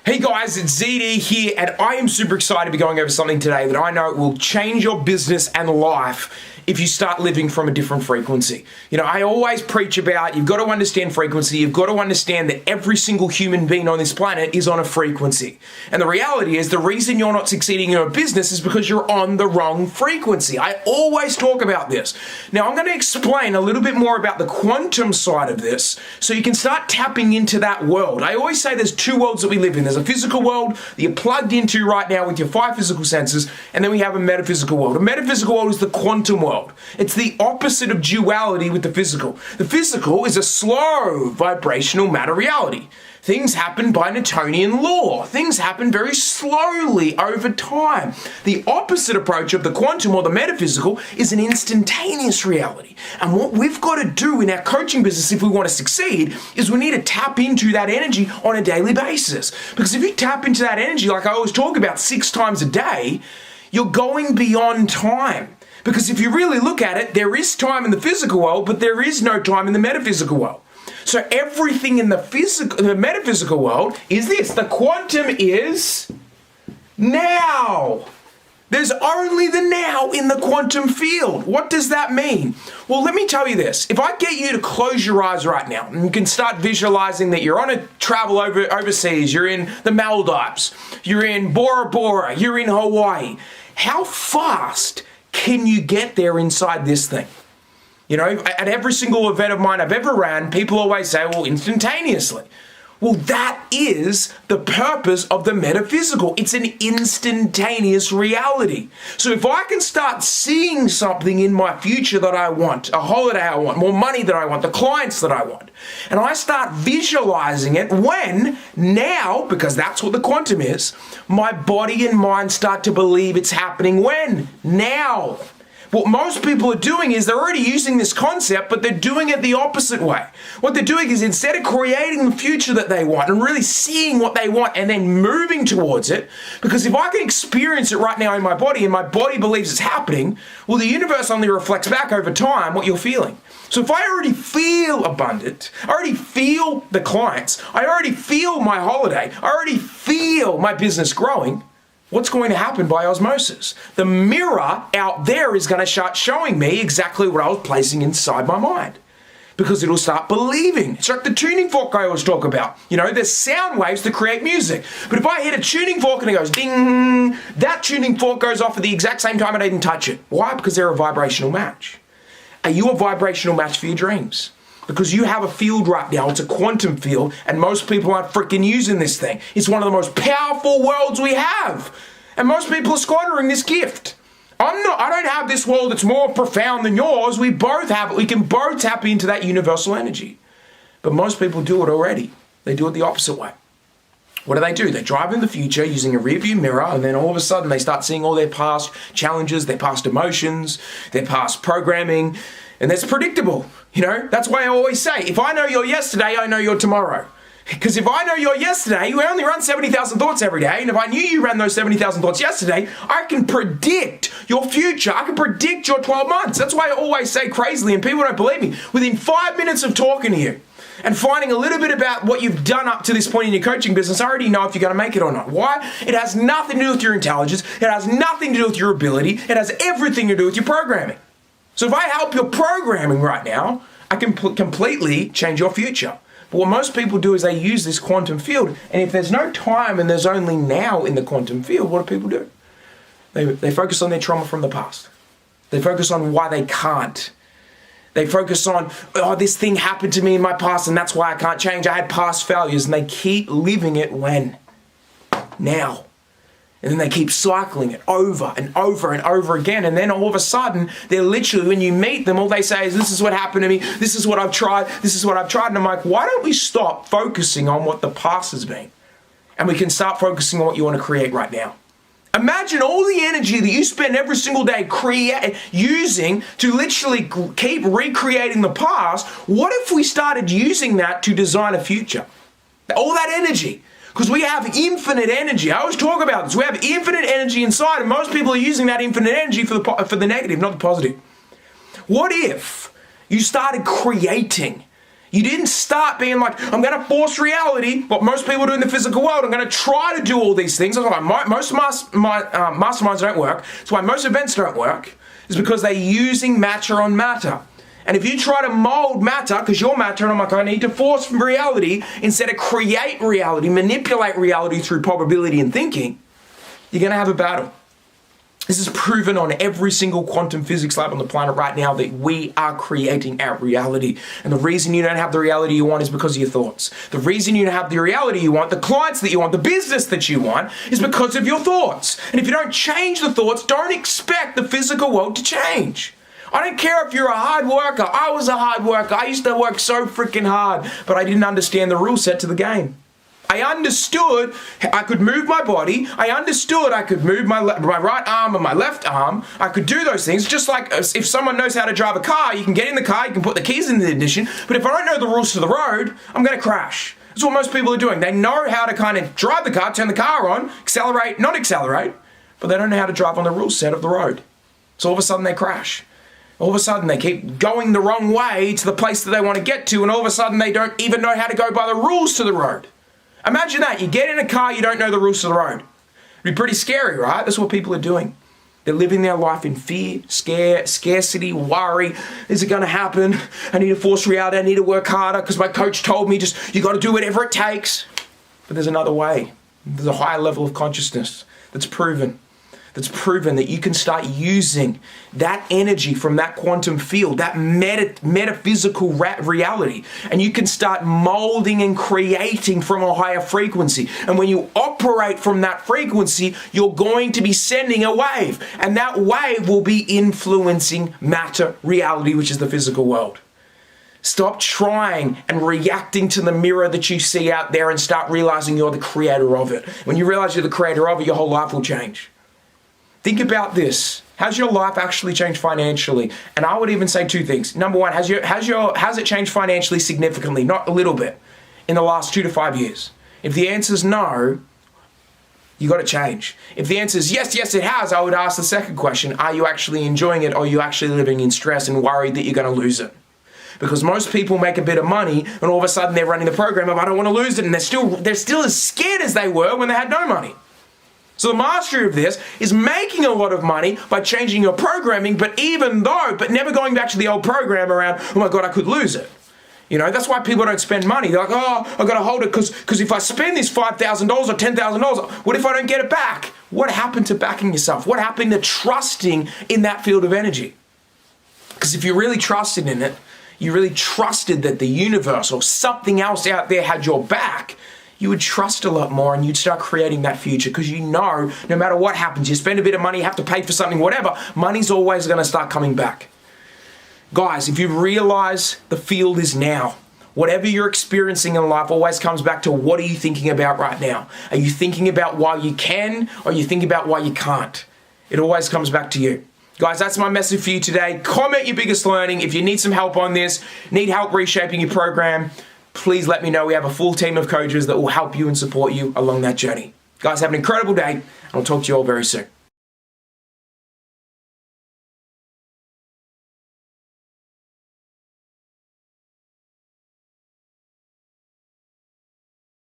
Hey guys, it's ZD here, and I am super excited to be going over something today that I know will change your business and life if you start living from a different frequency. You know, I always preach about you've got to understand frequency, you've got to understand that every single human being on this planet is on a frequency. And the reality is the reason you're not succeeding in your business is because you're on the wrong frequency. I always talk about this. Now I'm going to explain a little bit more about the quantum side of this so you can start tapping into that world. I always say there's two worlds that we live in. There's a physical world that you're plugged into right now with your 5 physical senses, and then we have a metaphysical world. A metaphysical world is the quantum world. It's the opposite of duality with the physical. The physical is a slow vibrational matter reality. Things happen by Newtonian law. Things happen very slowly over time. The opposite approach of the quantum or the metaphysical is an instantaneous reality. And what we've got to do in our coaching business if we want to succeed is we need to tap into that energy on a daily basis. Because if you tap into that energy, like I always talk about 6 times a day, you're going beyond time. Because if you really look at it, there is time in the physical world, but there is no time in the metaphysical world. So everything in the metaphysical world is this. The quantum is now. There's only the now in the quantum field. What does that mean? Well, let me tell you this. If I get you to close your eyes right now and you can start visualizing that you're on a travel overseas, you're in the Maldives, you're in Bora Bora, you're in Hawaii. How fast can you get there inside this thing? You know, at every single event of mine I've ever ran, people always say, well, instantaneously. Well, that is the purpose of the metaphysical. It's an instantaneous reality. So if I can start seeing something in my future that I want, a holiday I want, more money that I want, the clients that I want, and I start visualizing it now, because that's what the quantum is, my body and mind start to believe it's happening now. What most people are doing is they're already using this concept, but they're doing it the opposite way. What they're doing is instead of creating the future that they want and really seeing what they want and then moving towards it, because if I can experience it right now in my body and my body believes it's happening, well, the universe only reflects back over time what you're feeling. So if I already feel abundant, I already feel the clients, I already feel my holiday, I already feel my business growing, what's going to happen by osmosis? The mirror out there is going to start showing me exactly what I was placing inside my mind. Because it'll start believing. It's like the tuning fork I always talk about. You know, there's sound waves to create music. But if I hit a tuning fork and it goes ding, that tuning fork goes off at the exact same time and I didn't touch it. Why? Because they're a vibrational match. Are you a vibrational match for your dreams? Because you have a field right now, it's a quantum field, and most people aren't freaking using this thing. It's one of the most powerful worlds we have. And most people are squandering this gift. I don't have this world that's more profound than yours. We both have it. We can both tap into that universal energy. But most people do it already. They do it the opposite way. What do? They drive in the future using a rearview mirror, and then all of a sudden they start seeing all their past challenges, their past emotions, their past programming, and that's predictable. You know, that's why I always say, if I know your yesterday, I know your tomorrow. Because if I know your yesterday, you only run 70,000 thoughts every day, and if I knew you ran those 70,000 thoughts yesterday, I can predict your future. I can predict your 12 months. That's why I always say crazily, and people don't believe me, within 5 minutes of talking to you and finding a little bit about what you've done up to this point in your coaching business, I already know if you're going to make it or not. Why? It has nothing to do with your intelligence. It has nothing to do with your ability. It has everything to do with your programming. So if I help your programming right now, I can completely change your future. But what most people do is they use this quantum field, and if there's no time and there's only now in the quantum field, what do people do? They focus on their trauma from the past. They focus on why they can't. They focus on, oh, this thing happened to me in my past and that's why I can't change. I had past failures, and they keep living it when? Now. And then they keep cycling it over and over and over again. And then all of a sudden, they're literally, when you meet them, all they say is, this is what happened to me. This is what I've tried. This is what I've tried. And I'm like, why don't we stop focusing on what the past has been? And we can start focusing on what you want to create right now. Imagine all the energy that you spend every single day using to literally keep recreating the past. What if we started using that to design a future? All that energy. Because we have infinite energy. I always talk about this. We have infinite energy inside, and most people are using that infinite energy for the negative, not the positive. What if you started creating You didn't start being like, I'm going to force reality, what most people do in the physical world. I'm going to try to do all these things. That's why most masterminds don't work. That's why most events don't work. It's because they're using matter on matter. And if you try to mold matter, because you're matter, and I'm like, I need to force reality instead of create reality, manipulate reality through probability and thinking, you're going to have a battle. This is proven on every single quantum physics lab on the planet right now that we are creating our reality. And the reason you don't have the reality you want is because of your thoughts. The reason you don't have the reality you want, the clients that you want, the business that you want, is because of your thoughts. And if you don't change the thoughts, don't expect the physical world to change. I don't care if you're a hard worker. I was a hard worker. I used to work so freaking hard, but I didn't understand the rule set to the game. I understood I could move my body. I understood I could move my right arm and my left arm. I could do those things. Just like if someone knows how to drive a car, you can get in the car, you can put the keys in the ignition. But if I don't know the rules to the road, I'm going to crash. That's what most people are doing. They know how to kind of drive the car, turn the car on, accelerate, not accelerate, but they don't know how to drive on the rule set of the road. So all of a sudden they crash. All of a sudden they keep going the wrong way to the place that they want to get to, and all of a sudden they don't even know how to go by the rules to the road. Imagine that. You get in a car, you don't know the rules of the road. It'd be pretty scary, right? That's what people are doing. They're living their life in fear, scarcity, worry. Is it going to happen? I need to force reality. I need to work harder because my coach told me you got to do whatever it takes. But there's another way. There's a higher level of consciousness that's proven that you can start using that energy from that quantum field, that metaphysical reality, and you can start molding and creating from a higher frequency. And when you operate from that frequency, you're going to be sending a wave, and that wave will be influencing matter reality, which is the physical world. Stop trying and reacting to the mirror that you see out there and start realizing you're the creator of it. When you realize you're the creator of it, your whole life will change. Think about this. Has your life actually changed financially? And I would even say two things. Number one, has it changed financially significantly? Not a little bit. In the last 2 to 5 years. If the answer is no, you got to change. If the answer is yes, it has, I would ask the second question. Are you actually enjoying it, or are you actually living in stress and worried that you're going to lose it? Because most people make a bit of money and all of a sudden they're running the program of I don't want to lose it, and they're still as scared as they were when they had no money. So the mastery of this is making a lot of money by changing your programming, but never going back to the old program around, oh my God, I could lose it. You know, that's why people don't spend money. They're like, oh, I've got to hold it because if I spend this $5,000 or $10,000, what if I don't get it back? What happened to backing yourself? What happened to trusting in that field of energy? Because if you really trusted in it, you really trusted that the universe or something else out there had your back, you would trust a lot more and you'd start creating that future, because you know no matter what happens, you spend a bit of money, you have to pay for something, whatever, money's always going to start coming back. Guys, if you realize the field is now, whatever you're experiencing in life always comes back to what are you thinking about right now? Are you thinking about why you can, or are you thinking about why you can't? It always comes back to you. Guys, that's my message for you today. Comment your biggest learning. If you need some help on this, need help reshaping your program, please let me know. We have a full team of coaches that will help you and support you along that journey. Guys, have an incredible day, and I'll talk to you all very soon.